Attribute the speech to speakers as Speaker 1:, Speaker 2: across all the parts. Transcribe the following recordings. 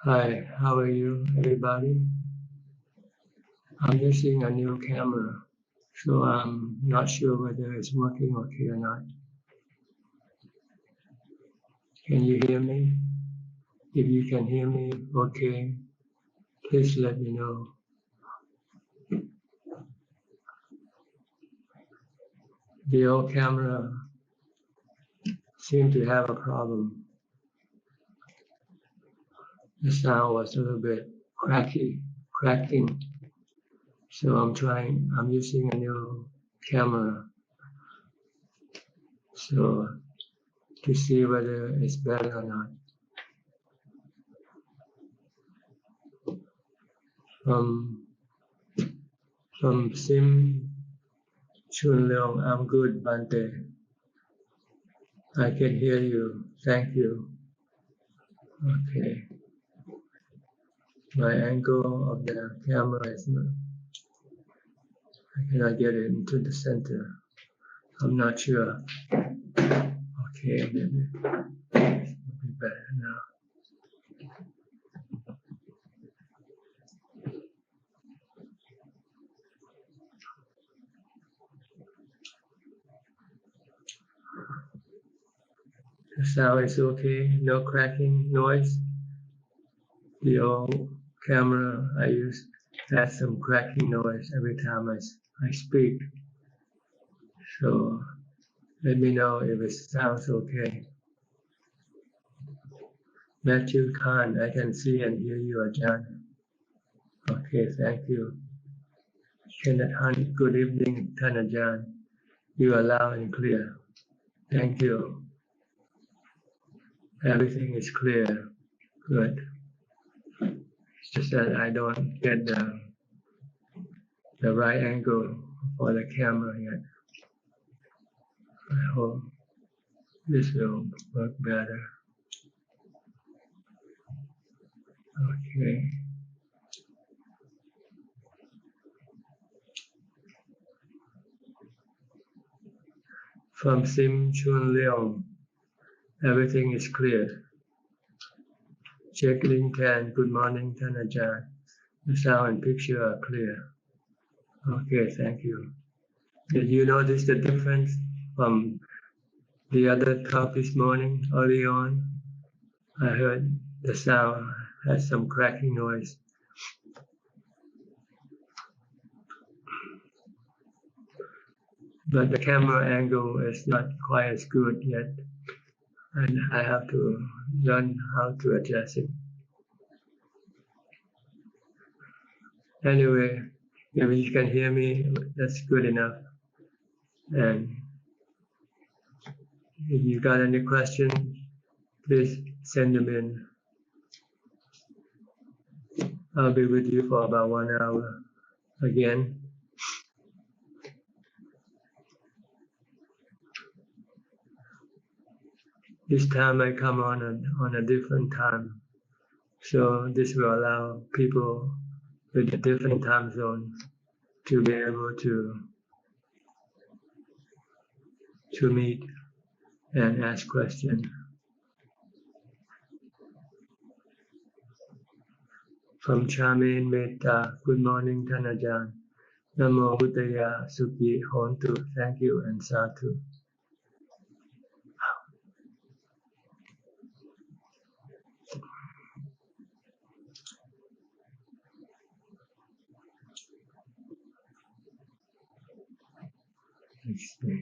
Speaker 1: Hi, how are you, everybody? I'm using a new camera, so I'm not sure whether it's working okay or not. Can you hear me? If you can hear me okay, please let me know. The old camera seemed to have a problem. The sound was a little bit cracking. So I'm using a new camera. So to see whether it's better or not. From Sim Chun Leong, I'm good, Bante. I can hear you. Thank you. Okay. My angle of the camera is not, I cannot get it into the center. I'm not sure. Okay, maybe it will be better now. The sound is okay, no cracking noise. The old camera I used has some cracking noise every time I speak. So let me know if it sounds okay. Matthew Khan, I can see and hear you, Ajahn. Okay, thank you. Kenneth Hunt, good evening, Tan Ajahn. You are loud and clear. Thank you. Everything is clear. Good. It's just that I don't get the right angle for the camera yet. I hope this will work better. Okay. From Sim Chun Leong, everything is clear. Check Lincoln, good morning, Tan Ajahn. The sound and picture are clear. Okay, thank you. Did you notice the difference from the other talk this morning? Early on, I heard the sound has some cracking noise. But the camera angle is not quite as good yet, and I have to learn how to adjust it. Anyway, if you can hear me, that's good enough. And if you got any questions, please send them in. I'll be with you for about 1 hour again. This time I come on a different time, so this will allow people with a different time zone to be able to meet and ask questions. From Charmaine Metta, good morning, Tan Ajahn. Namo Buddhaya Sukhi Hontu. Thank you and Sadhu. Let's see, is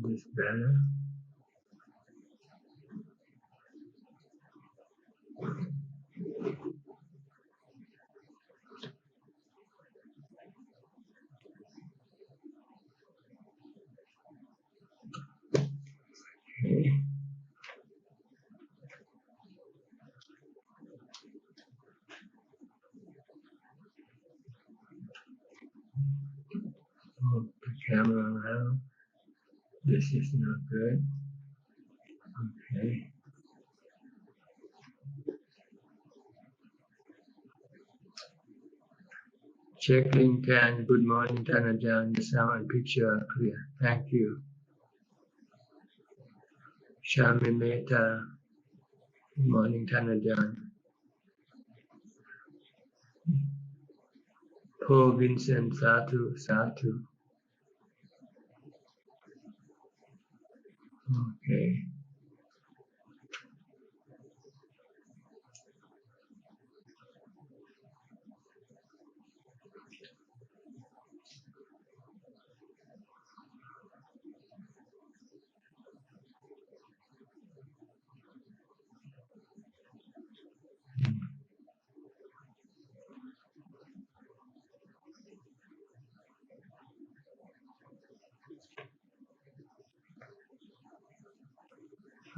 Speaker 1: this better? Okay. Move the camera around. This is not good. Okay. Checking can. Good morning, Tan Ajahn. The sound and picture are clear. Thank you. Charmaine Metta. Good morning, Tan Ajahn. Paul Vincent, Sadhu, Sadhu. Okay.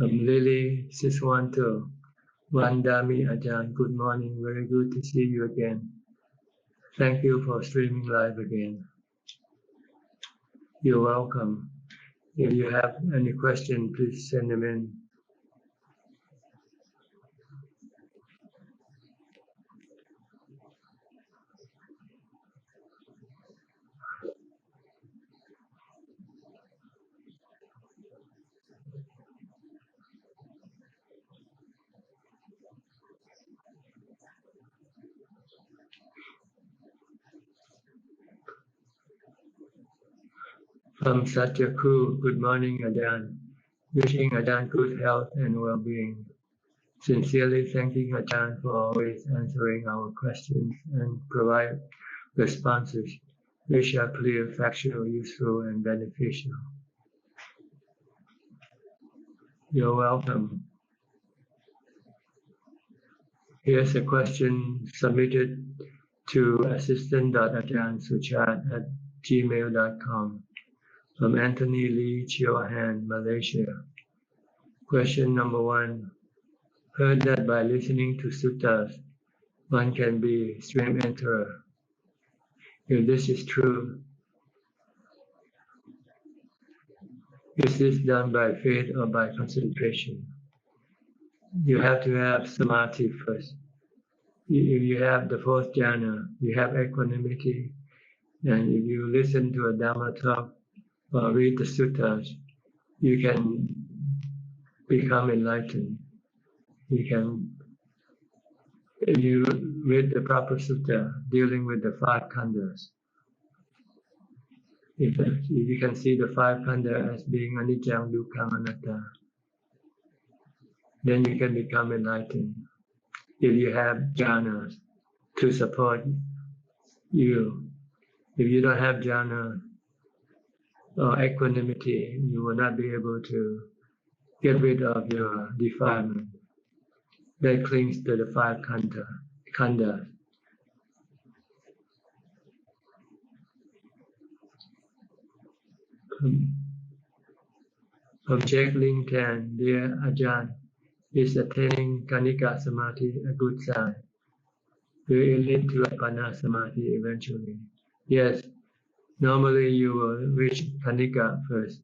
Speaker 1: Lily Siswanto, Vandami Ajahn, good morning. Very good to see you again. Thank you for streaming live again. You're welcome. If you have any question, please send them in. From Satyaku, good morning, Ajahn. Wishing Ajahn good health and well-being. Sincerely thanking Ajahn for always answering our questions and provide responses which are clear, factual, useful, and beneficial. You're welcome. Here's a question submitted to assistant.ajahn.suchart@gmail.com from Anthony Lee Chiohan, Malaysia. Question number 1. Heard that by listening to suttas, one can be stream enterer. If this is true, is this done by faith or by concentration? You have to have samadhi first. If you have the fourth jhana, you have equanimity, and if you listen to a Dhamma talk or read the suttas, you can become enlightened. You can, if you read the proper sutta dealing with the 5 khandhas, if you can see the 5 khandhas as being anicca, dukkha, anatta, then you can become enlightened. If you have jhanas to support you, if you don't have jhana or equanimity, you will not be able to get rid of your defilement that clings to the 5 khandhas. From Jack Lincoln, dear Ajahn, is attaining Kanika Samadhi a good sign? Will it lead to Appana Samadhi eventually? Yes, normally you will reach Kanika first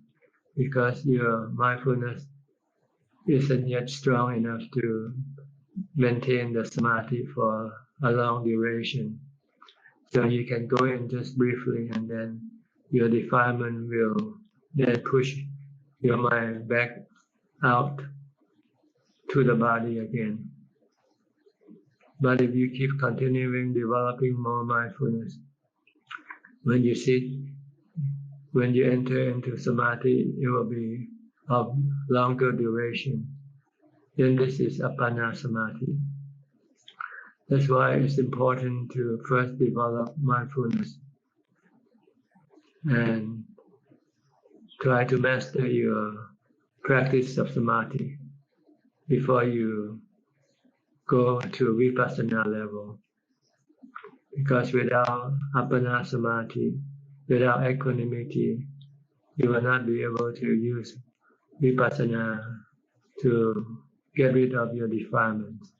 Speaker 1: because your mindfulness isn't yet strong enough to maintain the Samadhi for a long duration. So you can go in just briefly and then your defilement will then push your mind back out to the body again. But if you keep continuing developing more mindfulness, when you sit, when you enter into samadhi, it will be of longer duration. Then this is appana samadhi. That's why it's important to first develop mindfulness and try to master your practice of samadhi before you go to vipassana level. Because without appana samadhi, without equanimity, you will not be able to use vipassana to get rid of your defilements.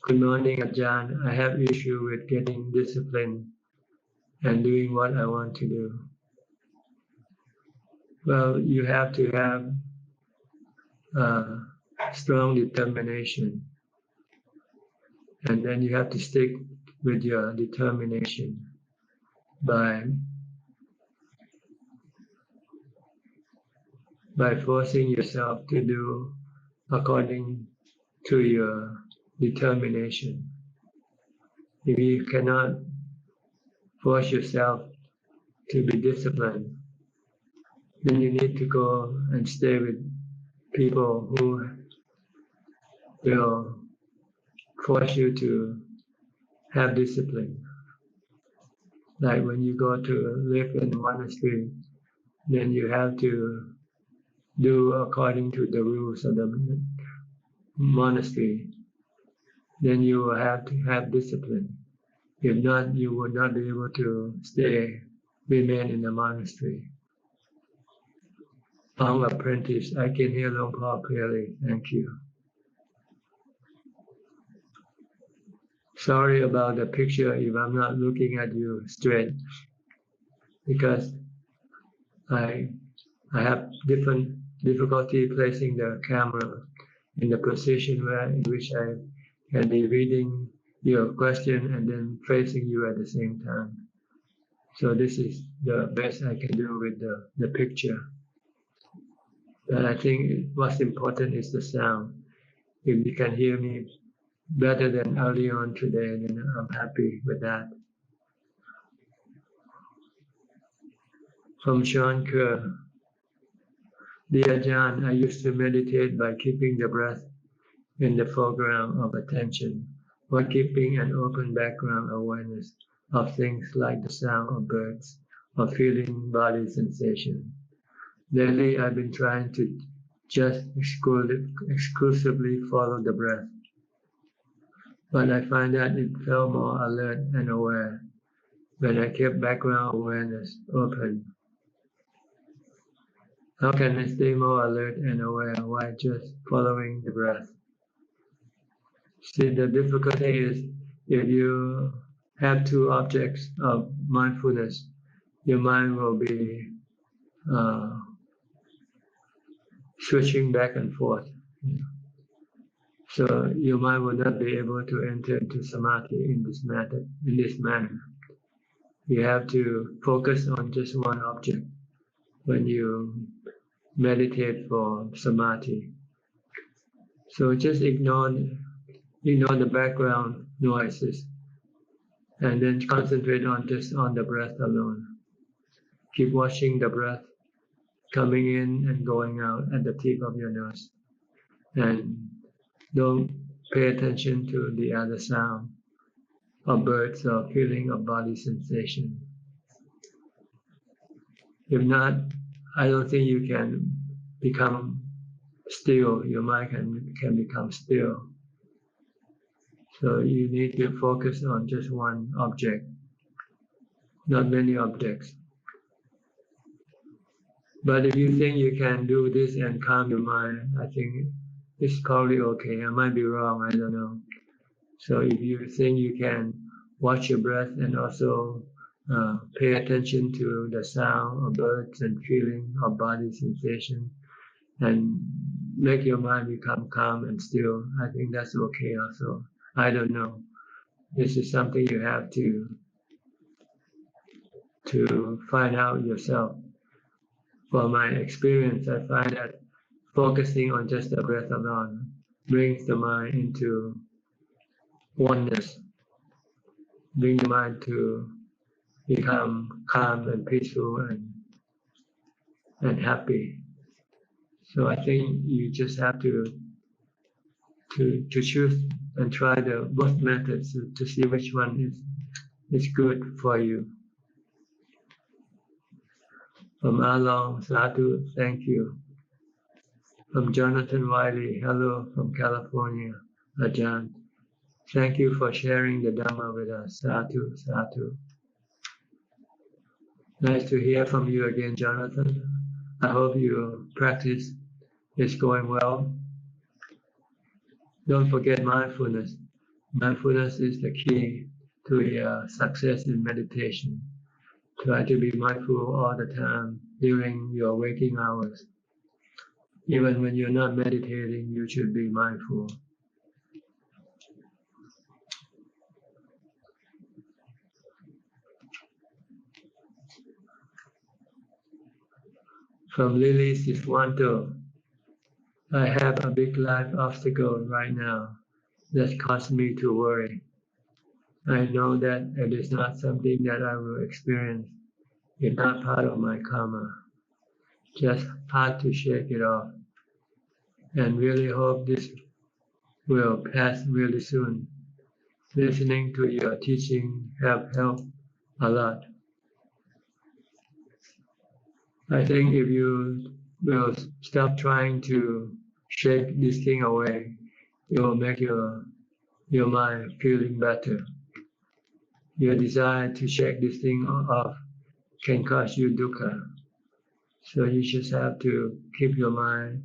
Speaker 1: Good morning, Ajahn. I have issue with getting disciplined and doing what I want to do. Well, you have to have strong determination, and then you have to stick with your determination by forcing yourself to do according to your determination. If you cannot force yourself to be disciplined, then you need to go and stay with people who will force you to have discipline. Like when you go to live in a monastery, then you have to do according to the rules of the monastery. Then you will have to have discipline. If not, you will not be able to remain in the monastery. I'm an apprentice. I can hear Long Paul clearly. Thank you. Sorry about the picture if I'm not looking at you straight, because I have different difficulty placing the camera in the position in which I can be reading your question and then facing you at the same time. So this is the best I can do with the picture. But I think what's important is the sound. If you can hear me better than early on today, then I'm happy with that. From Sean Kerr. Dear Ajahn, I used to meditate by keeping the breath in the foreground of attention, while keeping an open background awareness of things like the sound of birds or feeling body sensation. Lately, I've been trying to just exclusively follow the breath, but I find that it felt more alert and aware when I kept background awareness open. How can I stay more alert and aware while just following the breath? See, the difficulty is if you have two objects of mindfulness, your mind will be switching back and forth. So your mind will not be able to enter into samadhi in this manner. You have to focus on just one object when you meditate for samadhi. So just ignore the background noises and then concentrate just on the breath alone. Keep watching the breath coming in and going out at the tip of your nose. And don't pay attention to the other sound of birds or feeling of body sensation. If not, I don't think you can become still. Your mind can become still. So you need to focus on just one object, not many objects. But if you think you can do this and calm your mind, I think it's probably okay. I might be wrong, I don't know. So if you think you can watch your breath and also pay attention to the sound of birds and feeling of body sensation and make your mind become calm and still, I think that's okay also. I don't know. This is something you have to find out yourself. For my experience, I find that focusing on just the breath alone brings the mind into oneness, bring the mind to become calm and peaceful and happy. So I think you just have to choose and try both methods to see which one is good for you. From Along, Sadhu, thank you. From Jonathan Wiley, hello from California, Ajahn. Thank you for sharing the Dhamma with us. Sadhu, Sadhu. Nice to hear from you again, Jonathan. I hope your practice is going well. Don't forget mindfulness. Mindfulness is the key to your success in meditation. Try to be mindful all the time during your waking hours. Even when you're not meditating, you should be mindful. From Lily Siswanto, I have a big life obstacle right now. that caused me to worry. I know that it is not something that I will experience. It's not part of my karma. Just hard to shake it off. And really hope this will pass really soon. Listening to your teaching have helped a lot. I think if you will stop trying to shake this thing away, it will make your mind feeling better. Your desire to shake this thing off can cause you dukkha. So you just have to keep your mind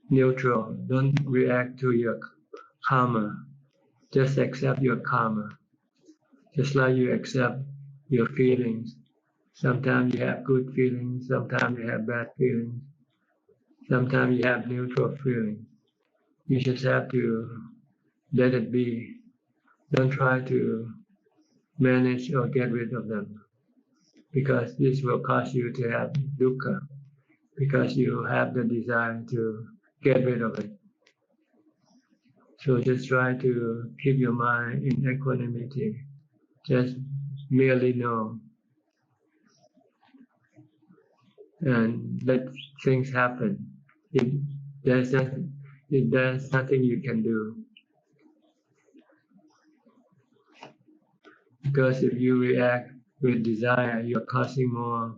Speaker 1: neutral. Don't react to your karma. Just accept your karma. Just like you accept your feelings. Sometimes you have good feelings, sometimes you have bad feelings, sometimes you have neutral feelings. You just have to let it be. Don't try to manage or get rid of them, because this will cause you to have dukkha, because you have the desire to get rid of it. So just try to keep your mind in equanimity. Just merely know and let things happen. If there's nothing you can do. Because if you react with desire, you're causing more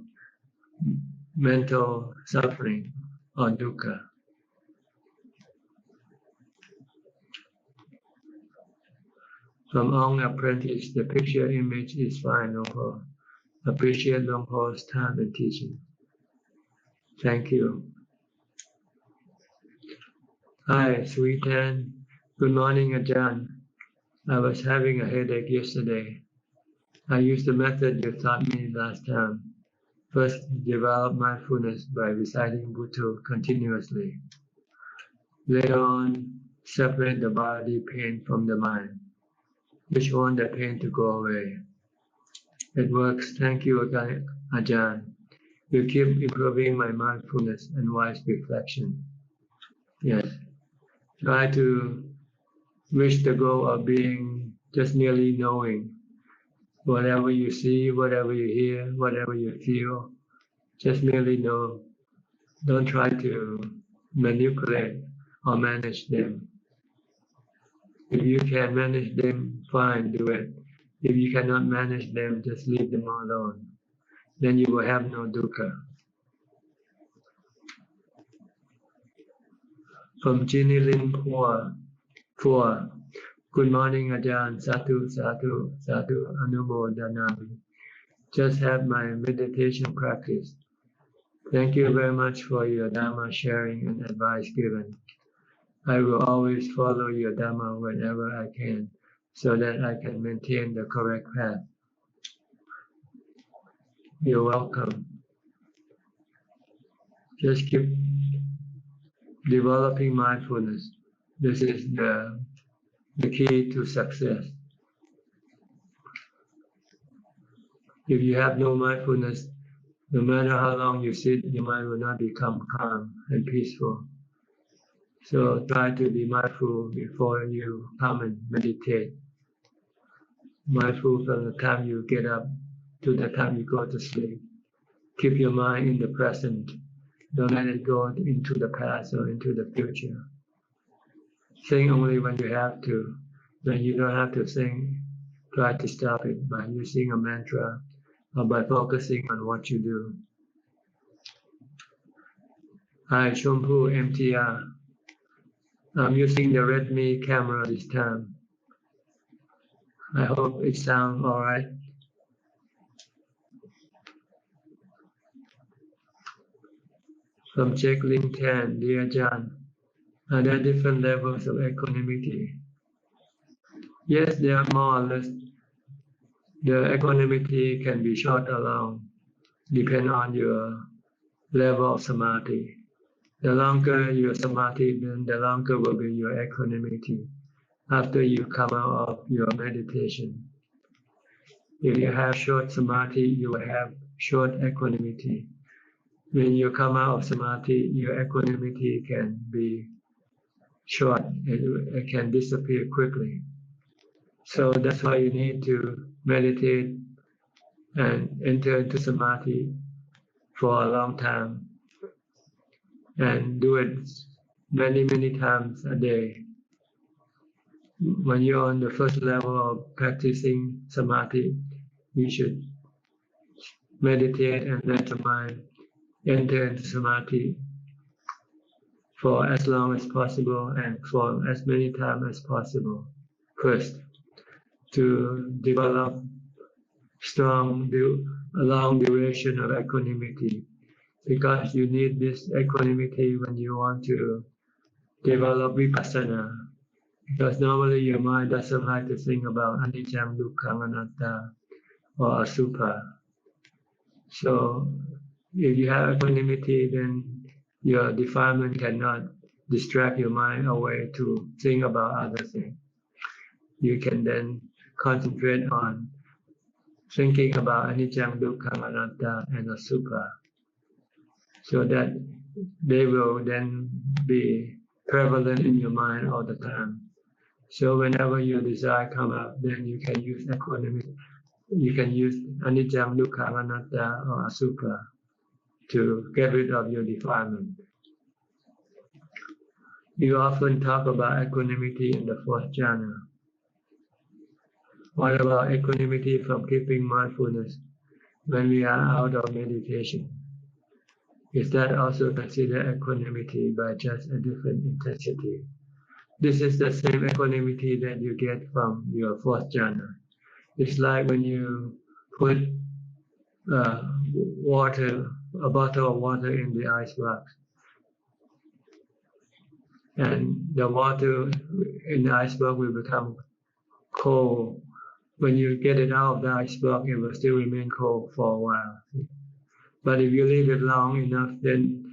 Speaker 1: mental suffering or dukkha. From Ong Apprentice, the picture image is fine, Luang Por. Appreciate Luang Por's time and teaching. Thank you. Hi, Sweet Tan. Good morning, Ajahn. I was having a headache yesterday. I used the method you taught me last time. First, develop mindfulness by reciting Bhutto continuously. Later on, separate the body pain from the mind. Which want the pain to go away. It works. Thank you, Ajahn. You keep improving my mindfulness and wise reflection. Yes. Try to reach the goal of being just merely knowing. Whatever you see, whatever you hear, whatever you feel, just merely know. Don't try to manipulate or manage them. If you can manage them, fine, do it. If you cannot manage them, just leave them alone. Then you will have no dukkha. From Jinilin Poor. Good morning, Ajahn. Sadhu, sadhu, sadhu, anumodhanami. Just had my meditation practice. Thank you very much for your Dhamma sharing and advice given. I will always follow your Dhamma whenever I can, so that I can maintain the correct path. You're welcome. Just keep developing mindfulness. This is the key to success. If you have no mindfulness, no matter how long you sit, your mind will not become calm and peaceful. So try to be mindful before you come and meditate. Mindful from the time you get up to the time you go to sleep. Keep your mind in the present. Don't let it go into the past or into the future. Sing only when you have to. When you don't have to sing, try to stop it by using a mantra or by focusing on what you do. Hi, Chonburi MTR. I'm using the Redmi camera this time. I hope it sounds all right. From Czech Link 10, dear John, are there different levels of equanimity? Yes, there are more or less. The equanimity can be short or long, depending on your level of samadhi. The longer your samadhi, then the longer will be your equanimity after you come out of your meditation. If you have short samadhi, you will have short equanimity. When you come out of samadhi, your equanimity can be short. It can disappear quickly. So that's why you need to meditate and enter into samadhi for a long time and do it many times a day. When you're on the first level of practicing samadhi, you should meditate and let your mind enter into samadhi for as long as possible and for as many times as possible. First, to develop strong, long duration of equanimity, because you need this equanimity when you want to develop vipassana. Because normally your mind doesn't like to think about anicca, dukkha, anatta, or asubha. So if you have equanimity, then your defilement cannot distract your mind away to think about other things. You can then concentrate on thinking about anicca, dukkha, anatta, and asubha, so that they will then be prevalent in your mind all the time. So whenever your desire come up, then you can use equanimity. You can use anicca, dukkha, anatta, or asubha to get rid of your defilement. You often talk about equanimity in the fourth jhana. What about equanimity from keeping mindfulness when we are out of meditation? Is that also considered equanimity by just a different intensity? This is the same equanimity that you get from your fourth jhana. It's like when you put water, a bottle of water in the ice box, and the water in the ice box will become cold. When you get it out of the ice box, it will still remain cold for a while. But if you leave it long enough, then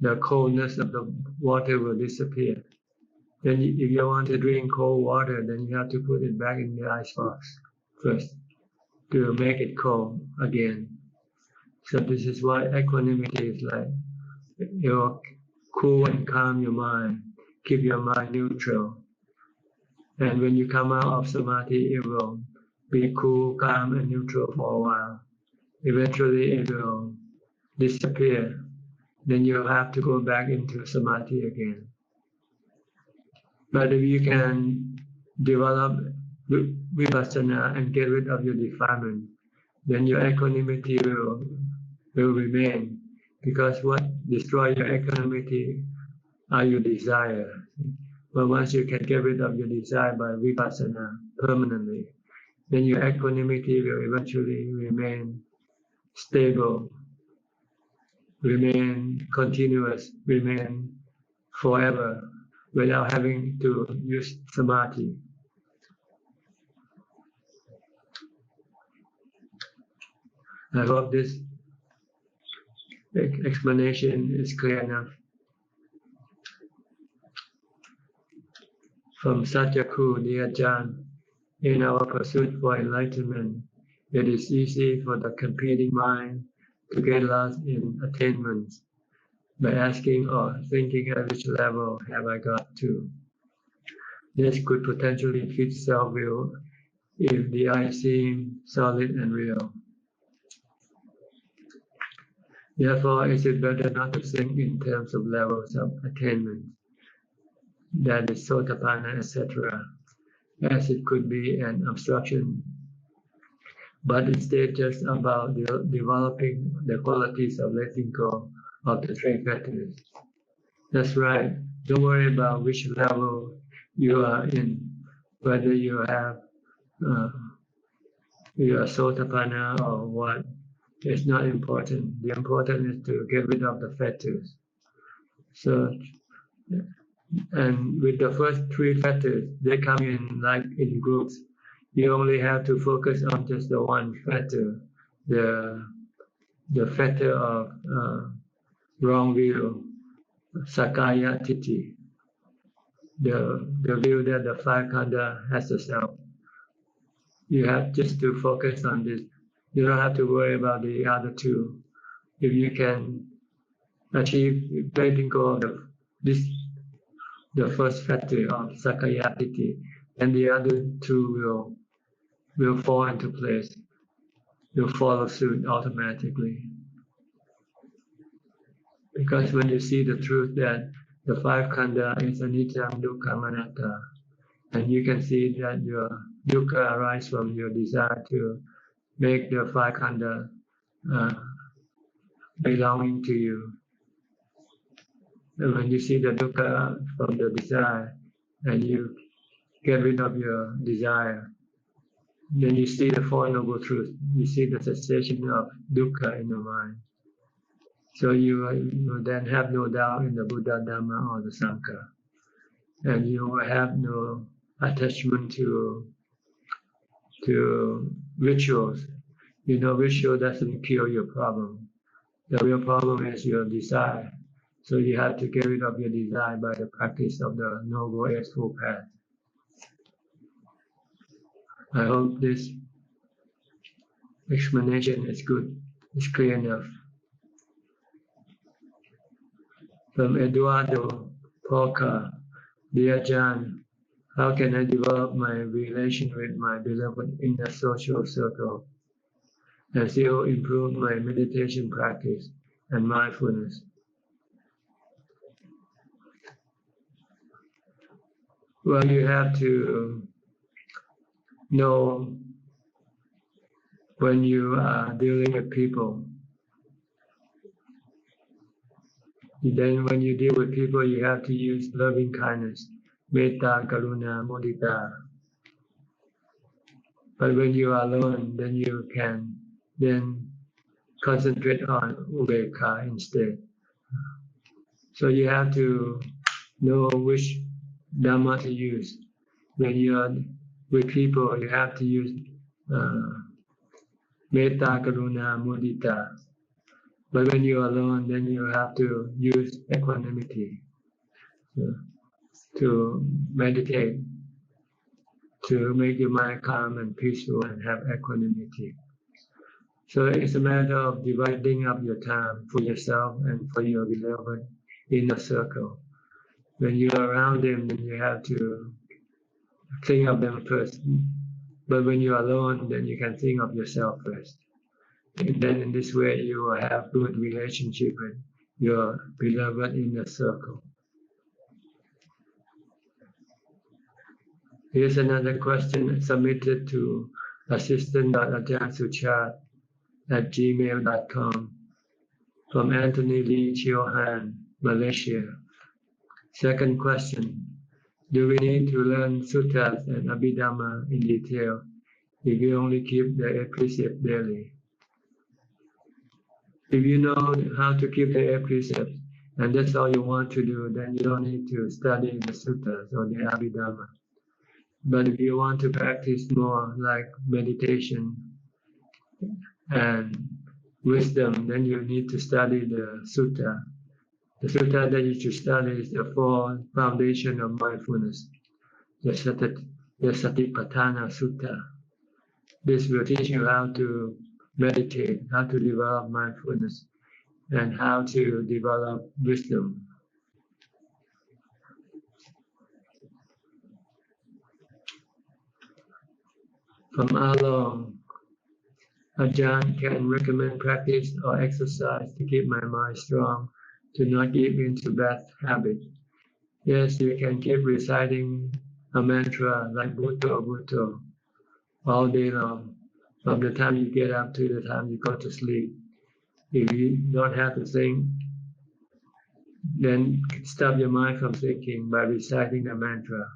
Speaker 1: the coldness of the water will disappear. Then if you want to drink cold water, then you have to put it back in the ice box first to make it cold again. So this is what equanimity is like. You cool and calm your mind, keep your mind neutral. And when you come out of samadhi, it will be cool, calm, and neutral for a while. Eventually, it will disappear. Then you have to go back into samadhi again. But if you can develop vipassana and get rid of your defilement, then your equanimity will remain. Because what destroys your equanimity are your desire. But once you can get rid of your desire by vipassana permanently, then your equanimity will eventually remain stable, remain continuous, remain forever, without having to use samadhi. I hope this explanation is clear enough. From Satyaku, the Ajahn, in our pursuit for enlightenment, it is easy for the competing mind to get lost in attainments by asking or thinking at which level have I got to. This could potentially fit self-will if the I seem solid and real. Therefore, is it better not to think in terms of levels of attainment, that is sotapanna, etc., as it could be an obstruction, but instead just about developing the qualities of letting go of the three fetters. That's right. Don't worry about which level you are in, whether you are sotapanna or what. It's not important. The important is to get rid of the fetters. So, and with the first three fetters, they come in like in groups. You only have to focus on just the one fetter, the fetter of wrong view, sakaya titi, the view that the five khandha has a self. You have just to focus on this. You don't have to worry about the other two. If you can achieve letting go of the the first factor of Sakayatiti, and the other two will fall into place, will follow suit automatically. Because when you see the truth that the five khandha is anicca, dukkha, anatta, and you can see that your dukkha arises from your desire to make the five khandha belonging to you. And when you see the dukkha from the desire and you get rid of your desire, then you see the Four Noble Truths. You see the cessation of dukkha in your mind. So you then have no doubt in the Buddha, Dhamma, or the Sangha. And you will have no attachment to rituals. You know, ritual doesn't cure your problem. The real problem is your desire. So you have to get rid of your desire by the practice of the Noble Eightfold Path. I hope this explanation is good, is clear enough. From Eduardo Polka, dear Ajahn, how can I develop my relation with my beloved in a social circle and still improve my meditation practice and mindfulness? Well, you have to know when you are dealing with people. Then when you deal with people, you have to use loving kindness, metta, karuna, mudita. But when you are alone, then you can then concentrate on ubekkha instead. So you have to know which Dhamma to use. When you are with people, you have to use metta, karuna, mudita. But when you are alone, then you have to use equanimity to meditate, to make your mind calm and peaceful and have equanimity. So it's a matter of dividing up your time for yourself and for your beloved in a circle. When you're around them, then you have to think of them first. But when you're alone, then you can think of yourself first. And then in this way, you will have good relationship with your beloved in the circle. Here's another question submitted to assistant.ajahn Suchart at gmail.com from Anthony Lee Chiohan, Malaysia. Second question, do we need to learn suttas and Abhidhamma in detail if you only keep the 8 precepts daily? If you know how to keep the 8 precepts and that's all you want to do, then you don't need to study the suttas or the Abhidhamma. But if you want to practice more like meditation and wisdom, then you need to study the sutta. The sutta that you should study is the 4 foundation of mindfulness, the Satipatthana Sutta. This will teach you how to meditate, how to develop mindfulness, and how to develop wisdom. From Along, Ajahn can recommend practice or exercise to keep my mind strong, to not give into bad habit. Yes, you can keep reciting a mantra like Bhutto Bhutto all day long, from the time you get up to the time you go to sleep. If you don't have to think, then stop your mind from thinking by reciting the mantra.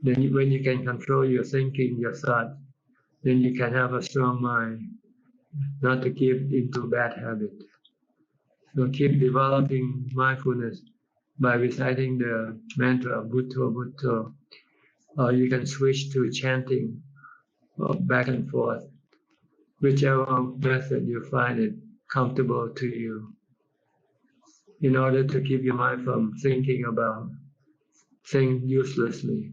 Speaker 1: Then when you can control your thinking, your thought, then you can have a strong mind, not to give into bad habit. So keep developing mindfulness by reciting the mantra of Bhutto Bhutto, or you can switch to chanting back and forth, whichever method you find it comfortable to you, in order to keep your mind from thinking about things uselessly.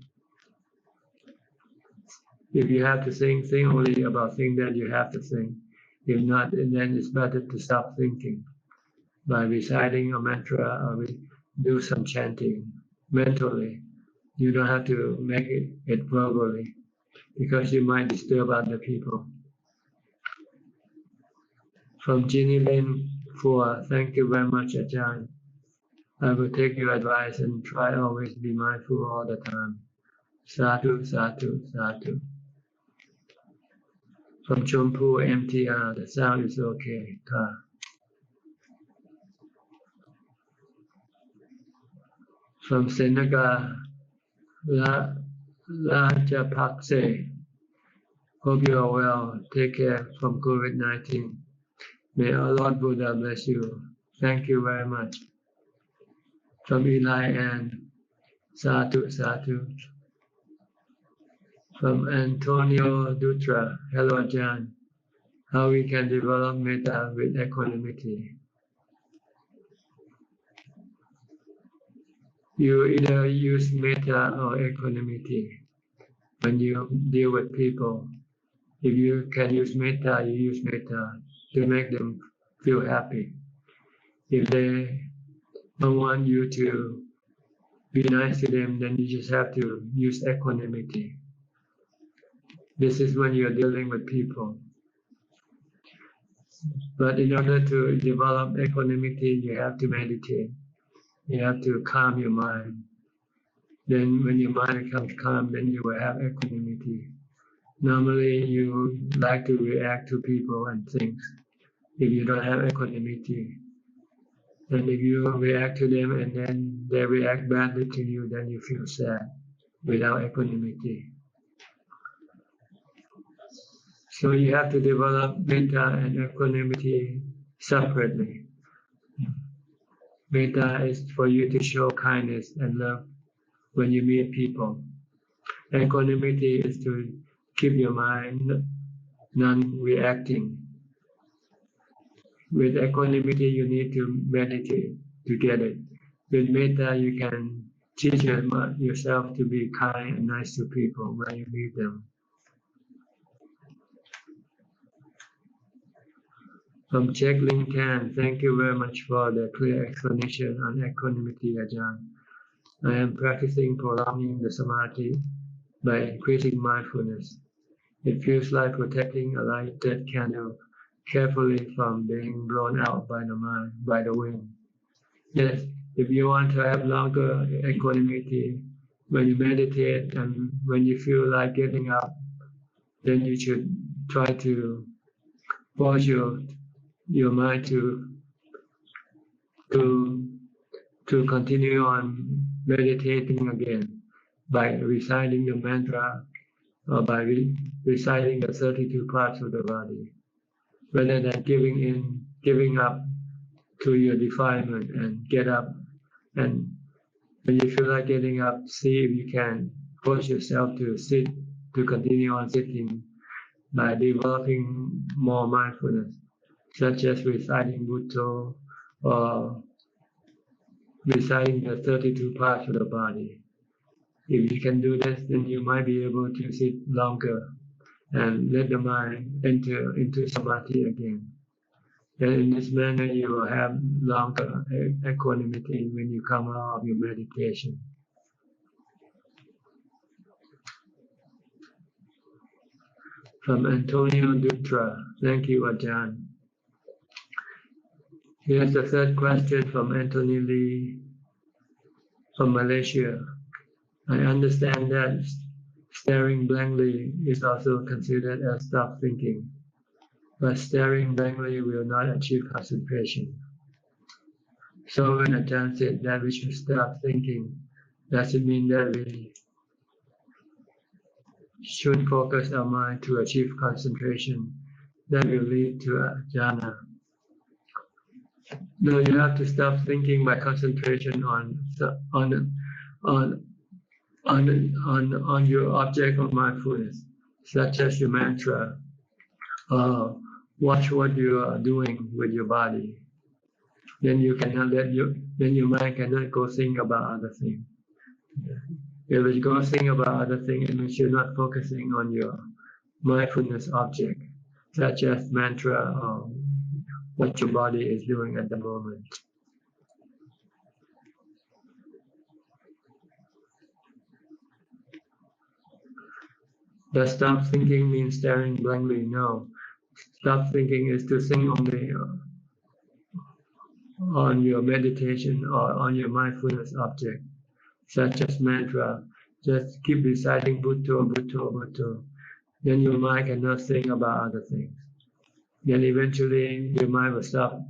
Speaker 1: If you have to think only about things that you have to think. If not, then it's better to stop thinking by reciting a mantra or do some chanting mentally. You don't have to make it verbally because you might disturb other people. From Ginny Lin 4, thank you very much, Ajahn. I will take your advice and try always be mindful all the time. Sadhu, sadhu, sadhu. From Chonburi MTR, the sound is okay. Ta. From Seneca, Rajapakse, hope you are well. Take care from COVID-19. May our Lord Buddha bless you. Thank you very much. From Eli and Sadhu, sadhu. From Antonio Dutra, hello Ajahn. How we can develop metta with equanimity. You either use metta or equanimity when you deal with people. If you can use metta, you use metta to make them feel happy. If they don't want you to be nice to them, then you just have to use equanimity. This is when you're dealing with people. But in order to develop equanimity, you have to meditate. You have to calm your mind. Then when your mind becomes calm, then you will have equanimity. Normally, you like to react to people and things. If you don't have equanimity, and if you react to them and then they react badly to you, then you feel sad without equanimity. So you have to develop metta and equanimity separately. Metta is for you to show kindness and love when you meet people. Equanimity is to keep your mind non-reacting. With equanimity, you need to meditate to get it. With metta, you can teach yourself to be kind and nice to people when you meet them. From Czech Lincoln, thank you very much for the clear explanation on equanimity, Ajahn. I am practicing prolonging the samadhi by increasing mindfulness. It feels like protecting a lighted candle carefully from being blown out by the mind, by the wind. Yes, if you want to have longer equanimity, when you meditate and when you feel like getting up, then you should try to force your mind to continue on meditating again by reciting the mantra or by reciting the 32 parts of the body, rather than giving up to your defilement and get up. And when you feel like getting up, see if you can force yourself to sit, to continue on sitting by developing more mindfulness, such as reciting Buddha or reciting the 32 parts of the body. If you can do this, then you might be able to sit longer and let the mind enter into samadhi again. And in this manner, you will have longer equanimity when you come out of your meditation. From Antonio Dutra, thank you, Ajahn. Here's the third question from Anthony Lee from Malaysia. I understand that staring blankly is also considered as stop thinking, but staring blankly will not achieve concentration. So when Ajahn said that we should stop thinking, does it mean that we should focus our mind to achieve concentration that will lead to jhana? No, you have to stop thinking by concentration on your object of mindfulness, such as your mantra. Watch what you are doing with your body. Then you cannot then your mind cannot go think about other things. If it goes think about other things, it means you're not focusing on your mindfulness object, such as mantra or what your body is doing at the moment. Does stop thinking mean staring blankly? No. Stop thinking is to think only on your meditation or on your mindfulness object, such as mantra. Just keep reciting Bhutto, Bhutto, Bhutto. Then your mind cannot think about other things. Then eventually your mind will stop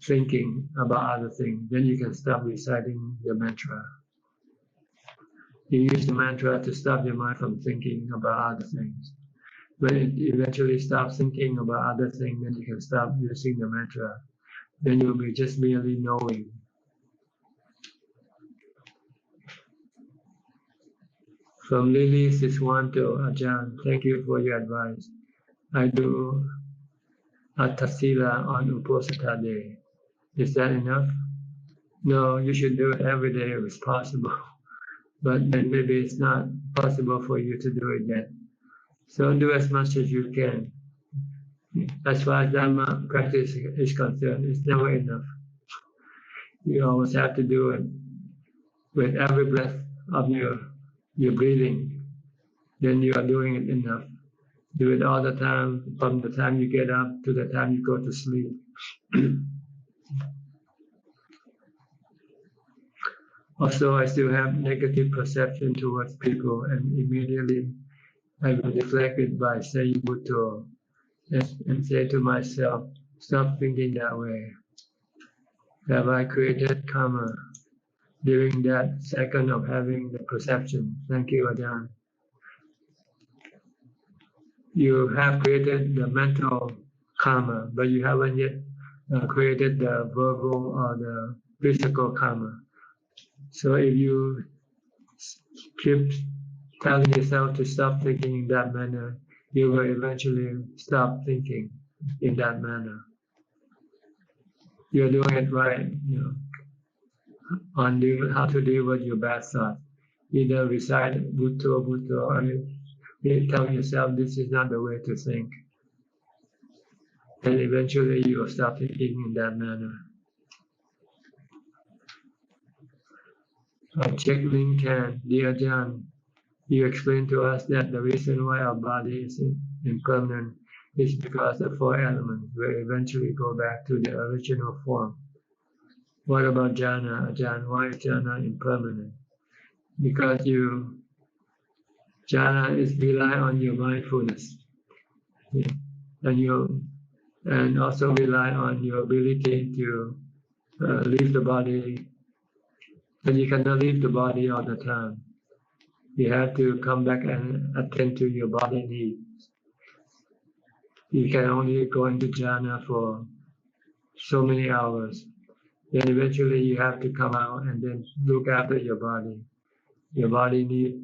Speaker 1: thinking about other things. Then you can stop reciting the mantra. You use the mantra to stop your mind from thinking about other things. When it eventually stops thinking about other things, then you can stop using the mantra. Then you'll be just merely knowing. From Lily Siswanto, Ajahn, thank you for your advice. I do Attasila on Uposatha Day. Is that enough? No, you should do it every day if it's possible. But then maybe it's not possible for you to do it yet. So do as much as you can. As far as Dhamma practice is concerned, it's never enough. You always have to do it with every breath of your breathing. Then you are doing it enough. Do it all the time, from the time you get up to the time you go to sleep. Also, I still have negative perception towards people, and immediately I will deflect it by saying Bhutto and say to myself, stop thinking that way. Have I created karma during that second of having the perception? Thank you, Ajahn. You have created the mental karma, but you haven't yet created the verbal or the physical karma. So if you keep telling yourself to stop thinking in that manner, you will eventually stop thinking in that manner. You're doing it right, on how to deal with your bad thoughts. Either recite Bhutto, Bhutto, or you tell yourself this is not the way to think. And eventually you will stop thinking in that manner. Check link 10. Dear Ajahn, you explained to us that the reason why our body is impermanent is because the four elements will eventually go back to their original form. What about jhana? Ajahn, why is jhana impermanent? Because jhana is rely on your mindfulness, and also rely on your ability to leave the body. And you cannot leave the body all the time. You have to come back and attend to your body needs. You can only go into jhana for so many hours. Then eventually you have to come out and then look after your body. Your body needs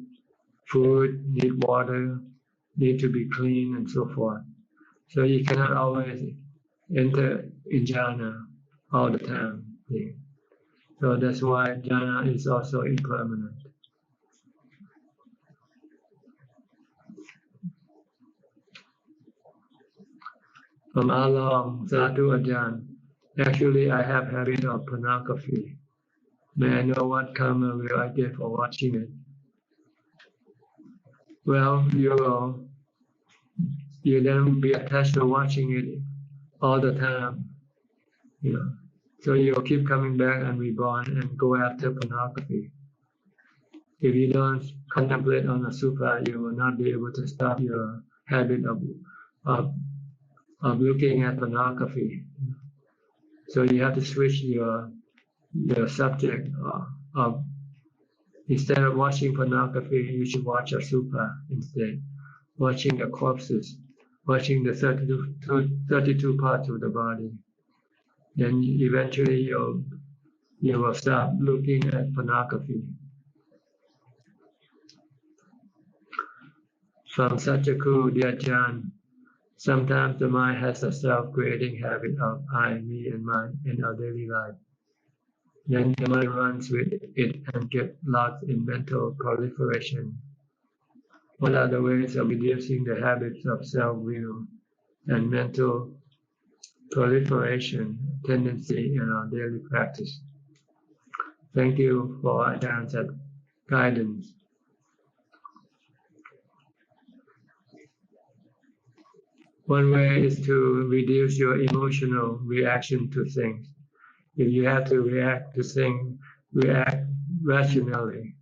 Speaker 1: food, needs water, needs to be clean, and so forth. So you cannot always enter in jhana all the time. So that's why jhana is also impermanent. From Along, Sadhu Ajahn, actually I have habit of pornography. May I know what karma will I get for watching it? Well, you then be attached to watching it all the time. So you'll keep coming back and reborn and go after pornography. If you don't contemplate on a sutta, you will not be able to stop your habit of looking at pornography. So you have to switch your subject of instead of watching pornography, you should watch a sutta instead. Watching the corpses, watching the 32 parts of the body. Then eventually you will stop looking at pornography. From Satyaku, dear Ajahn, sometimes the mind has a self-creating habit of I, me, and mine in our daily life. Then the mind runs with it and gets lost in mental proliferation. What are the ways of reducing the habits of self-will and mental proliferation tendency in our daily practice? Thank you for Ajahn guidance. One way is to reduce your emotional reaction to things. If you have to react to things, react rationally.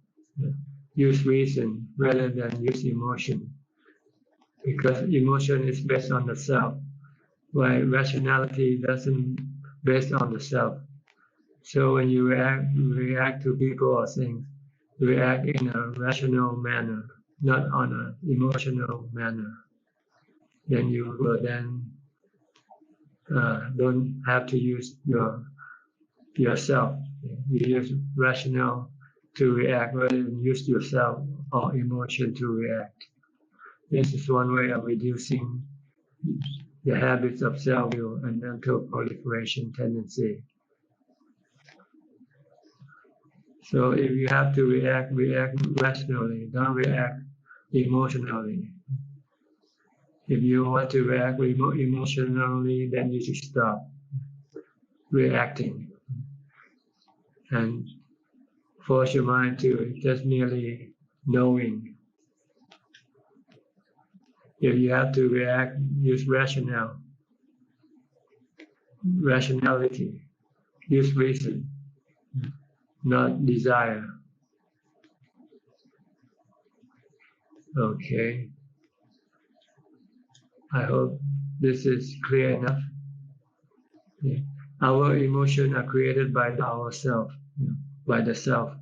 Speaker 1: Use reason rather than use emotion. Because emotion is based on the self, while rationality doesn't based on the self. So when you react to people or things, react in a rational manner, not on an emotional manner. Then you will don't have to use yourself. You use rational to react rather than use yourself or emotion to react. This is one way of reducing the habits of self-will and mental proliferation tendency. So if you have to react rationally, don't react emotionally. If you want to react emotionally, then you should stop reacting and force your mind to just merely knowing. If you have to react, use rationality, use reason, not desire. Okay. I hope this is clear enough. Yeah. Our emotions are created by ourselves, by the self.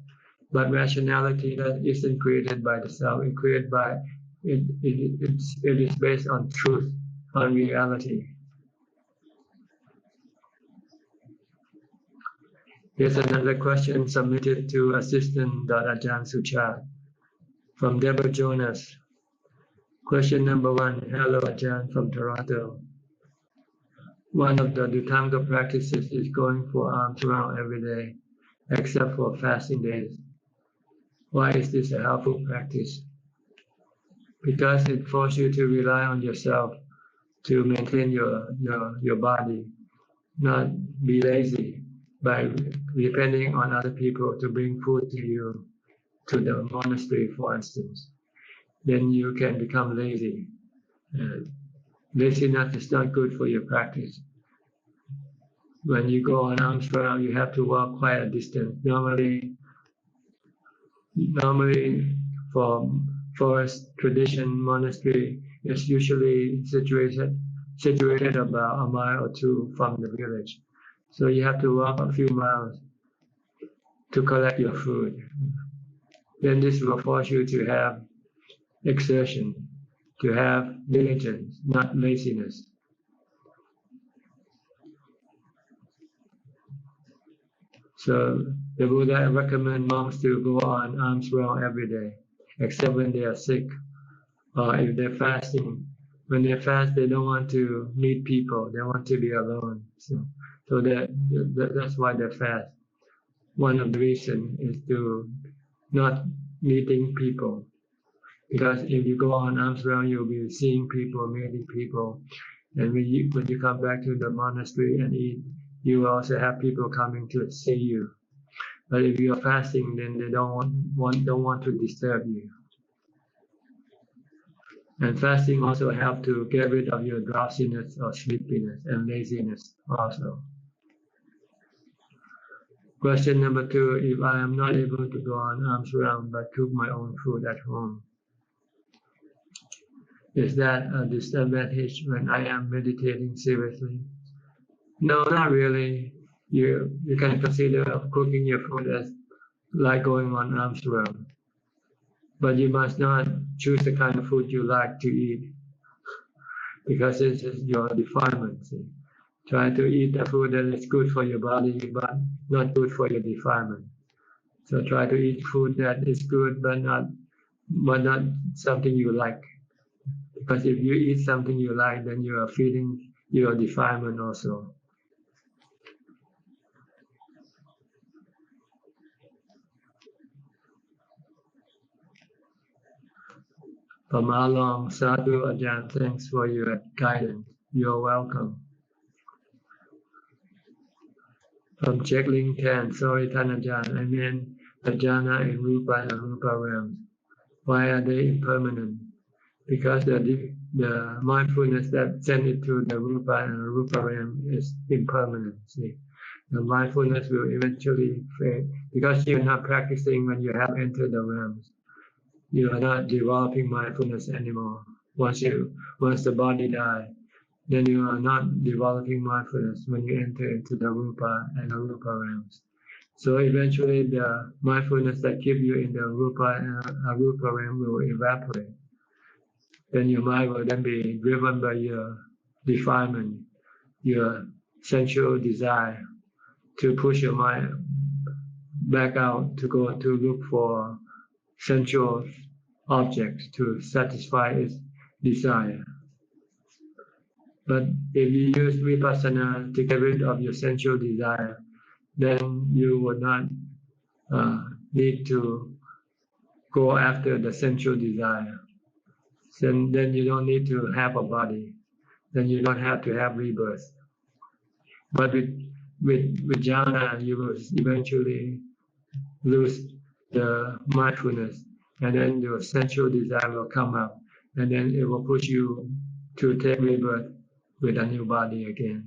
Speaker 1: But rationality that isn't created by the self, it's created by it is based on truth, on reality. Here's another question submitted to assistant.Ajahn Suchart from Deborah Jonas. Question number 1. Hello, Ajahn from Toronto. One of the Dhutanga practices is going for arms around every day, except for fasting days. Why is this a helpful practice? Because it forces you to rely on yourself to maintain your body, not be lazy by depending on other people to bring food to you, to the monastery, for instance. Then you can become lazy. Laziness is not good for your practice. When you go on alms round, you have to walk quite a distance. Normally for forest tradition monastery is usually situated about a mile or two from the village. So you have to walk a few miles to collect your food. Then this will force you to have exertion, to have diligence, not laziness. So the Buddha recommends monks to go on alms round every day, except when they are sick or if they're fasting. When they fast, they don't want to meet people; they want to be alone. So that's why they fast. One of the reasons is to not meeting people, because if you go on alms round, you'll be seeing people, meeting people, and when you come back to the monastery and eat, you also have people coming to see you. But if you are fasting, then they don't want to disturb you. And fasting also helps to get rid of your drowsiness or sleepiness and laziness also. Question number 2, if I am not able to go on alms round but cook my own food at home, is that a disadvantage when I am meditating seriously? No, not really. You can consider cooking your food as like going on alms round. But you must not choose the kind of food you like to eat, because this is your defilement. See? Try to eat the food that is good for your body, but not good for your defilement. So try to eat food that is good, but not something you like. Because if you eat something you like, then you are feeding your defilement also. From Along, Sadhu Ajahn, thanks for your guidance. You're welcome. From Checkling 10, sorry Ajahn, I mean Ajahn in Rupa and Arupa realms. Why are they impermanent? because the mindfulness that sends it to the rupa and rupa realm is impermanent. See, the mindfulness will eventually fade because you're not practicing when you have entered the realms. You are not developing mindfulness anymore. Once the body dies, then you are not developing mindfulness when you enter into the rupa and the rupa realms. So eventually the mindfulness that keeps you in the rupa and arupa realm will evaporate. Then your mind will then be driven by your defilement, your sensual desire to push your mind back out to go to look for sensual objects to satisfy its desire. But if you use vipassana to get rid of your sensual desire, then you would not need to go after the sensual desire. Then you don't need to have a body. Then you don't have to have rebirth. But with jhana, you will eventually lose the mindfulness, and then your sensual desire will come up, and then it will push you to take rebirth with a new body again.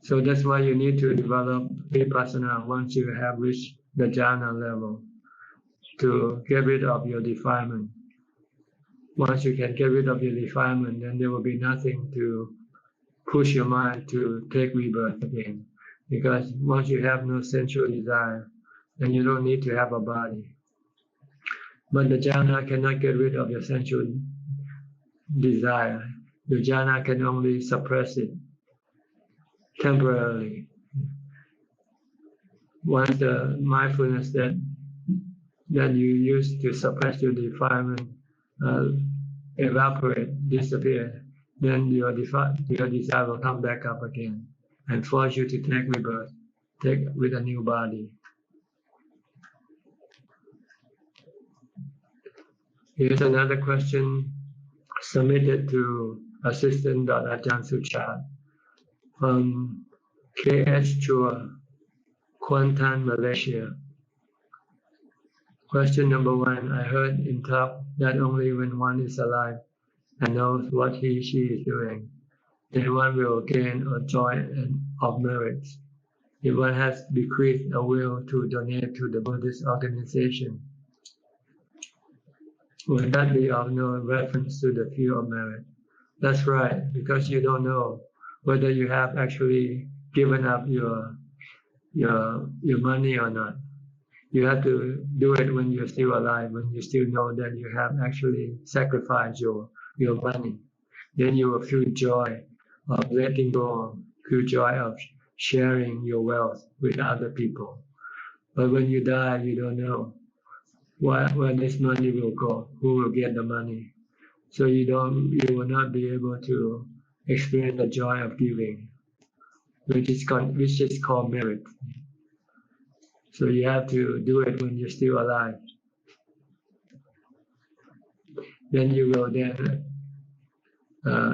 Speaker 1: So that's why you need to develop vipassana once you have reached the jhana level to get rid of your defilement. Once you can get rid of your defilement, then there will be nothing to push your mind to take rebirth again. Because once you have no sensual desire, then you don't need to have a body. But the jhana cannot get rid of your sensual desire. The jhana can only suppress it temporarily. Once the mindfulness that you use to suppress your defilement evaporate, disappear, then your desire will come back up again and force you to take rebirth, take with a new body. Here's another question submitted to Assistant Ajahn Suchart from KH Chua, Kuantan, Malaysia. Question number 1. I heard in talk that only when one is alive and knows what she is doing, then one will gain a joy of merits. If one has bequeathed a will to donate to the Buddhist organization, will that be of no reference to the field of merit? That's right, because you don't know whether you have actually given up your money or not. You have to do it when you're still alive, when you still know that you have actually sacrificed your money. Then you will feel joy of letting go, feel joy of sharing your wealth with other people. But when you die, you don't know where this money will go, who will get the money. So you will not be able to experience the joy of giving, which is called merit. So you have to do it when you're still alive. Then you will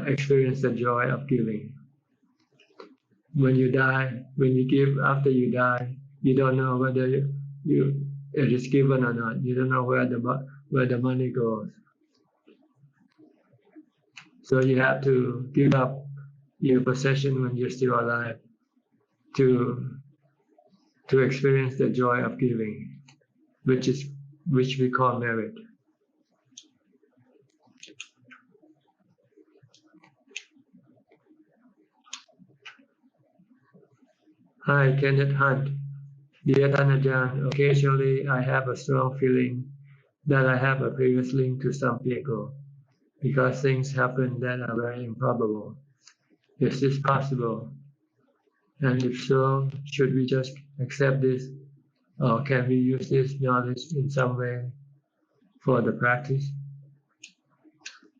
Speaker 1: experience the joy of giving. When you die, when you give after you die, you don't know whether it is given or not. You don't know where the money goes. So you have to give up your possession when you're still alive to experience the joy of giving, which we call merit. Hi, Kenneth Hunt. Dear Ajahn, occasionally I have a strong feeling that I have a previous link to some people because things happen that are very improbable. Is this possible? And if so, should we just accept this, or can we use this knowledge in some way for the practice?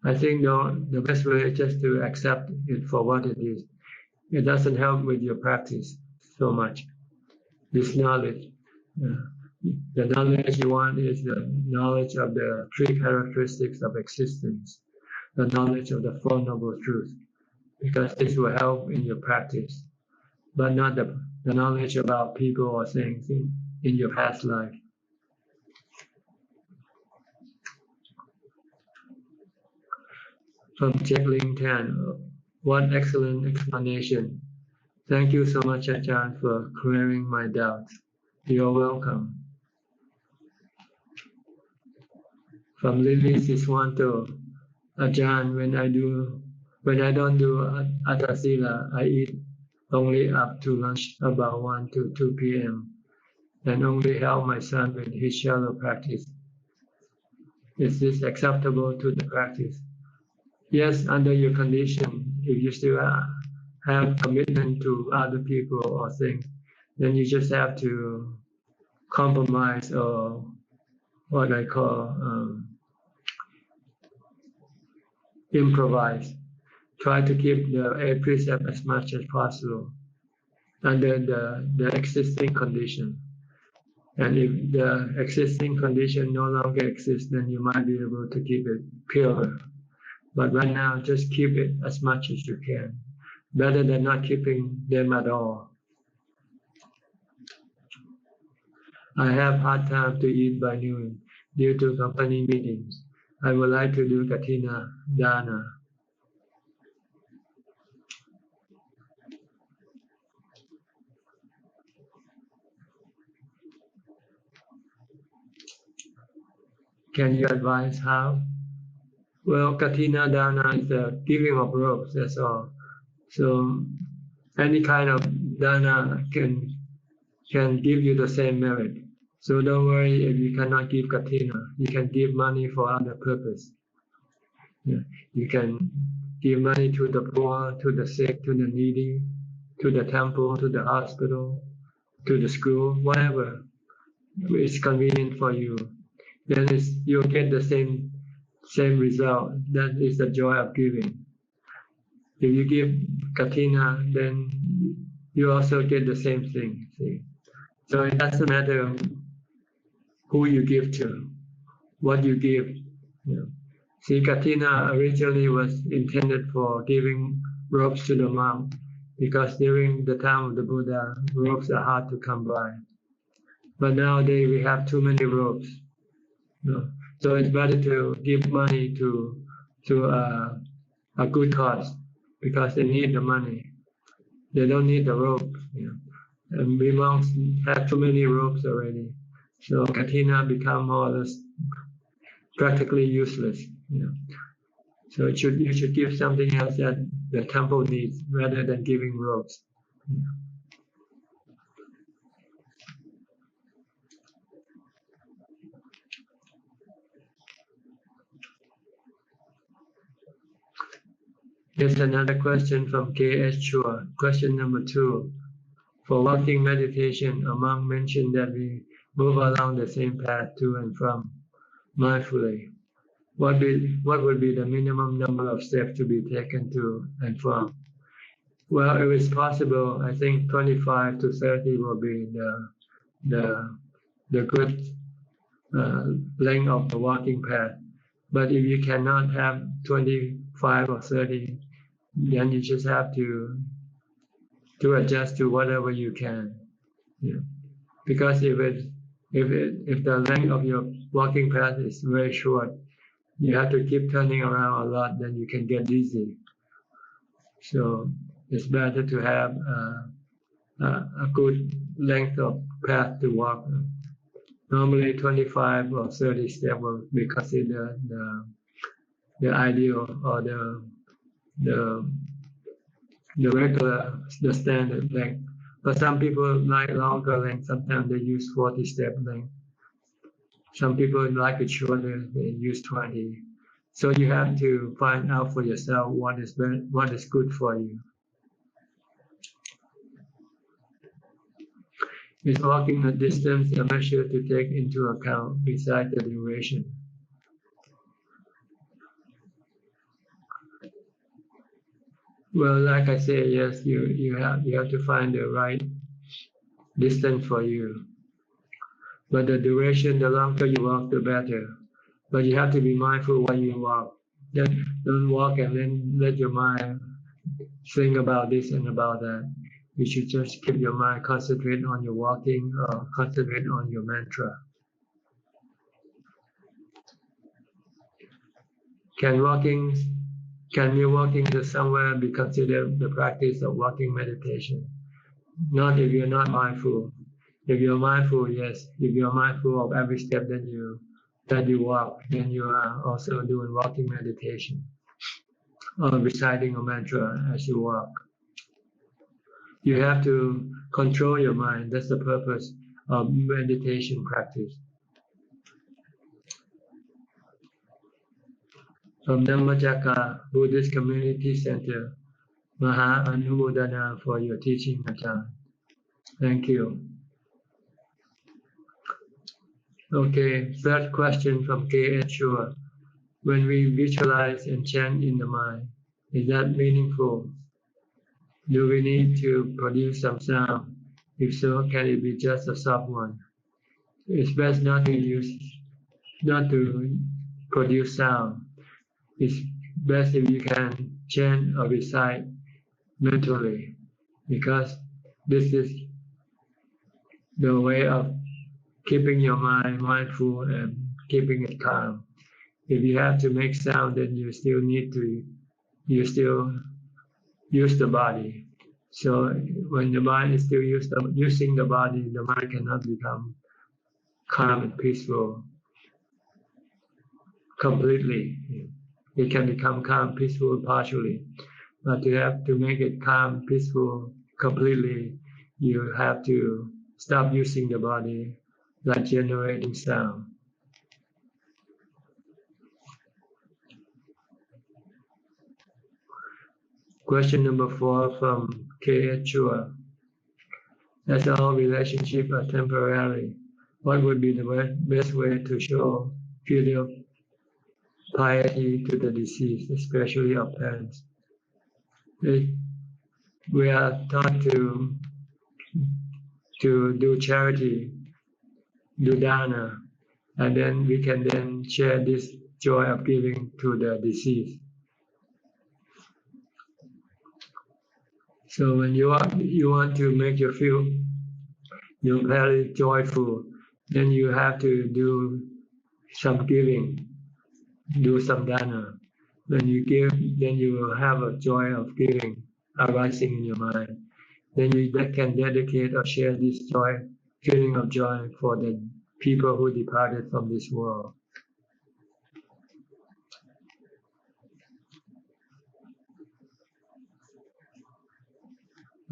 Speaker 1: I think the best way is just to accept it for what it is. It doesn't help with your practice so much. This knowledge, the knowledge you want is the knowledge of the 3 characteristics of existence, the knowledge of the Four Noble Truths, because this will help in your practice, but not the knowledge about people or things in your past life. From Checkling Tan, what excellent explanation. Thank you so much, Ajahn, for clearing my doubts. You're welcome. From Lily Siswanto, Ajahn, when I don't do Atasila, I eat only up to lunch about 1 to 2 p.m. and only help my son with his shallow practice. Is this acceptable to the practice? Yes, under your condition. If you still have commitment to other people or things, then you just have to compromise or what I call improvise. Try to keep the 8 precepts as much as possible under the existing condition. And if the existing condition no longer exists, then you might be able to keep it pure. But right now, just keep it as much as you can, better than not keeping them at all. I have hard time to eat by noon due to company meetings. I would like to do Katina Dana. Can you advise how? Well, Katina Dana is the giving of robes, that's all. So any kind of Dana can give you the same merit. So don't worry if you cannot give Katina. You can give money for other purpose. Yeah. You can give money to the poor, to the sick, to the needy, to the temple, to the hospital, to the school, whatever is convenient for you. Then you'll get the same result. That is the joy of giving. If you give Katina, then you also get the same thing. See? So it doesn't matter who you give to, what you give. You know. See, Katina originally was intended for giving robes to the monk because during the time of the Buddha, robes are hard to come by. But nowadays we have too many robes. You know. So it's better to give money to a good cause because they need the money. They don't need the robe. You know. And we monks have too many robes already. So Katina become more or less practically useless. You know. So you should give something else that the temple needs rather than giving robes. You know. Here's another question from K.S. Chua. Question number 2. For walking meditation, a monk mentioned that we move along the same path to and from mindfully. What would be the minimum number of steps to be taken to and from? Well, if it's possible, I think 25 to 30 will be the good length of the walking path. But if you cannot have 25 or 30, then you just have to adjust to whatever you can. Yeah. Because if the length of your walking path is very short, you have to keep turning around a lot, then you can get dizzy. So it's better to have a good length of path to walk. Normally 25 or 30 steps will be considered the ideal or the standard length. But some people like longer length. Sometimes they use 40-step length. Some people like it shorter. They use 20. So you have to find out for yourself what is good for you. Is walking a distance a measure to take into account besides the duration? Well, like I say, yes, you have to find the right distance for you. But the duration, the longer you walk, the better. But you have to be mindful when you walk. Don't walk and then let your mind think about this and about that. You should just keep your mind concentrate on your walking or concentrate on your mantra. Can walking Can me walking to somewhere be considered the practice of walking meditation? Not if you're not mindful. If you're mindful, yes. If you're mindful of every step that you walk, then you are also doing walking meditation or reciting a mantra as you walk. You have to control your mind. That's the purpose of meditation practice. From Dhammacakka Buddhist Community Center, Maha Anumodana for your teaching, Ajahn. Thank you. Okay, third question from K.H. Shua. When we visualize and chant in the mind, is that meaningful? Do we need to produce some sound? If so, can it be just a soft one? It's best not to produce sound. It's best if you can chant or recite mentally, because this is the way of keeping your mind mindful and keeping it calm. If you have to make sound, then you still use the body. So when the mind is still using the body, the mind cannot become calm and peaceful completely. It can become calm, peaceful partially, but you have to make it calm, peaceful completely. You have to stop using the body, like generating sound. Question number 4 from K.H. Chua. As all relationships are temporary, what would be the best way to show filial piety to the deceased, especially of parents? We are taught to do charity, do dana, and then we can then share this joy of giving to the deceased. So when you want to make you feel you're very joyful, then you have to do some giving, do some dana. When you give, then you will have a joy of giving arising in your mind. Then you can dedicate or share this joy, feeling of joy for the people who departed from this world.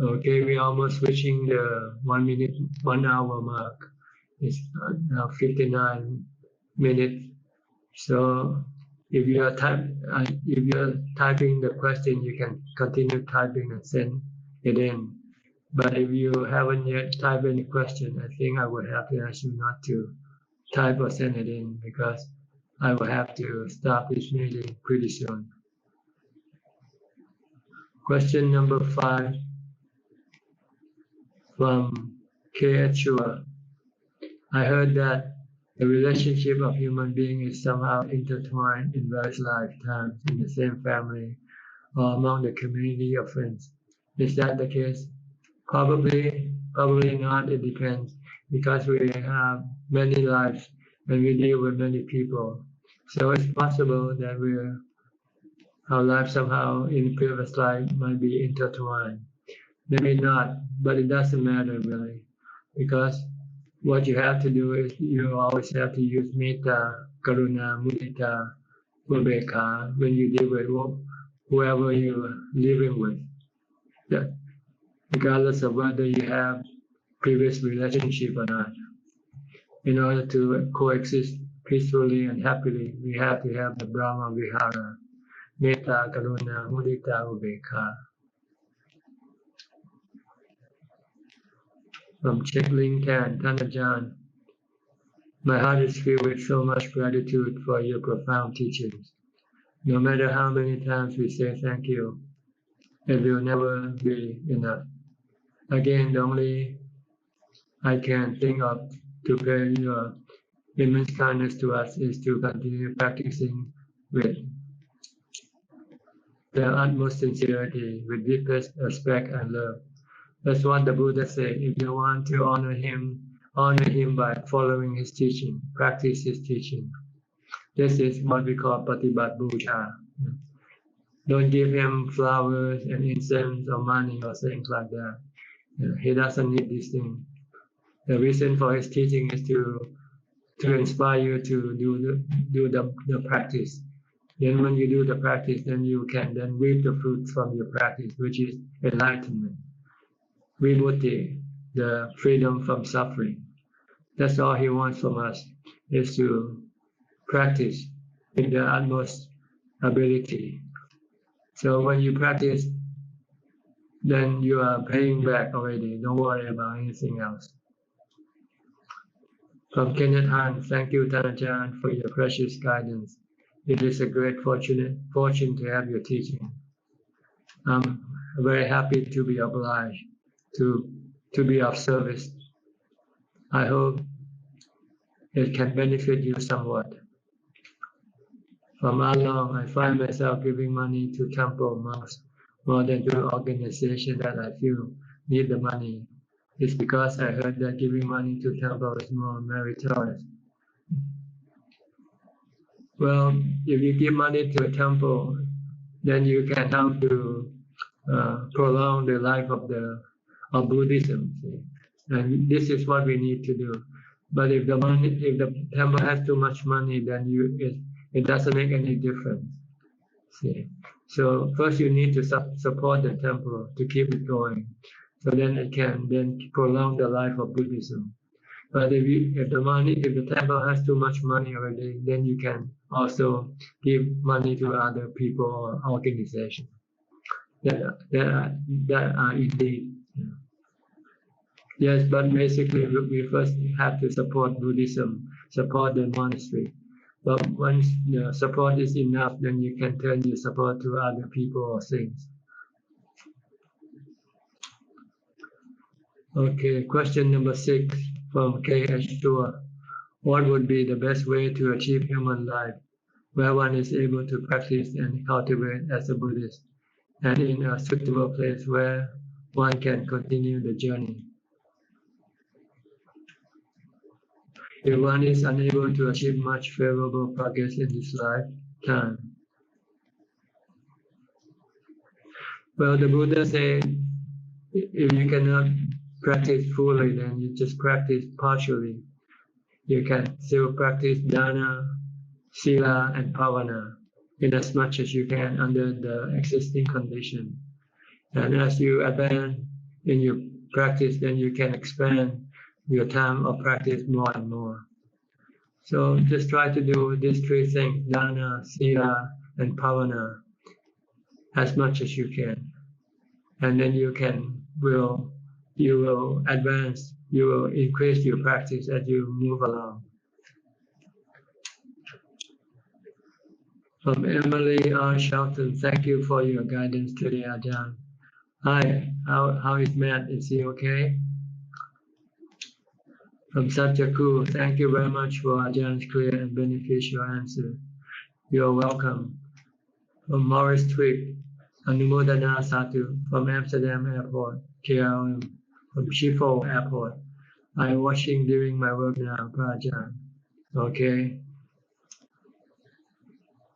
Speaker 1: Okay, we're almost reaching the 1 hour mark. It's now 59 minutes. So if you're typing the question, you can continue typing and send it in. But if you haven't yet typed any question, I think I would have to ask you not to type or send it in, because I will have to stop this meeting pretty soon. Question number 5 from K.H. Chua. I heard that the relationship of human beings is somehow intertwined in various lifetimes in the same family or among the community of friends. Is that the case? Probably not. It depends, because we have many lives and we deal with many people. So it's possible that our life somehow in previous life might be intertwined. Maybe not, but it doesn't matter really, because what you have to do is you always have to use metta, karuna, mudita, ubekha when you deal with whoever you're living with. That, regardless of whether you have previous relationship or not. In order to coexist peacefully and happily, we have to have the Brahma Vihara, metta, karuna, mudita, ubekha. From Chekling Tan, Ajahn. My heart is filled with so much gratitude for your profound teachings. No matter how many times we say thank you, it will never be enough. Again, the only I can think of to pay your immense kindness to us is to continue practicing with the utmost sincerity, with deepest respect and love. That's what the Buddha said. If you want to honor him by following his teaching, practice his teaching. This is what we call Patibat Bhuja. Don't give him flowers and incense or money or things like that. He doesn't need these things. The reason for his teaching is to inspire you to do the practice. Then when you do the practice, then you can then reap the fruit from your practice, which is enlightenment, vimutti, the freedom from suffering. That's all he wants from us, is to practice in the utmost ability. So when you practice, then you are paying back already. Don't worry about anything else. From Kenneth Han, thank you, Ajahn, for your precious guidance. It is a great fortune to have your teaching. I'm very happy to be obliged to be of service. I hope it can benefit you somewhat. From Along, I find myself giving money to temple monks more than to organizations that I feel need the money. It's because I heard that giving money to temple is more meritorious. Well, if you give money to a temple, then you can help to prolong the life of Buddhism. See? And this is what we need to do. But if the temple has too much money, then it doesn't make any difference. See? So first you need to support the temple to keep it going. So then it can then prolong the life of Buddhism. But if the temple has too much money already, then you can also give money to other people or organizations that are in need. Yes, but basically we first have to support Buddhism, support the monastery. But once the support is enough, then you can turn your support to other people or things. Okay, question number 6 from KH Tour. What would be the best way to achieve human life, where one is able to practice and cultivate as a Buddhist, and in a suitable place where one can continue the journey? If one is unable to achieve much favorable progress in this lifetime, well, the Buddha said, if you cannot practice fully, then you just practice partially. You can still practice dana, sila, and bhavana in as much as you can under the existing condition. And as you advance in your practice, then you can expand your time of practice more and more. So just try to do these 3 things, dana, sila, and bhavana, as much as you can. And then you will advance, you will increase your practice as you move along. From Emily R. Shelton, thank you for your guidance today, Ajahn. Hi, how is Matt? Is he okay? From Satyaku, thank you very much for Ajah's clear and beneficial answer. You're welcome. From Morris Twig, Anumodana Satu, from Amsterdam Airport, KLM, from Schiphol Airport. I'm watching during my work now, Ajahn. Okay.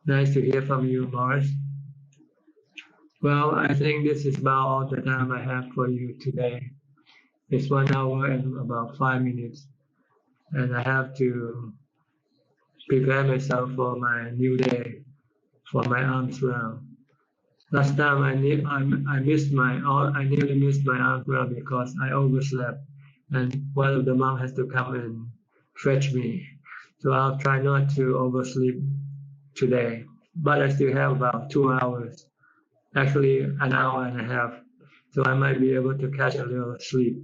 Speaker 1: Nice to hear from you, Morris. Well, I think this is about all the time I have for you today. It's 1 hour and about 5 minutes. And I have to prepare myself for my new day, for my arms round. Last time I nearly missed my arms round because I overslept, and one of the monks has to come and fetch me. So I'll try not to oversleep today, but I still have about 2 hours, actually 1 hour and a half, so I might be able to catch a little sleep.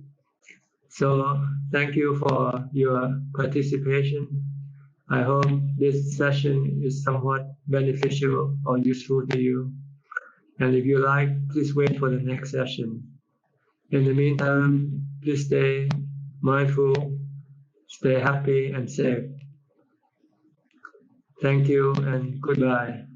Speaker 1: So thank you for your participation. I hope this session is somewhat beneficial or useful to you. And if you like, please wait for the next session. In the meantime, please stay mindful, stay happy and safe. Thank you and goodbye.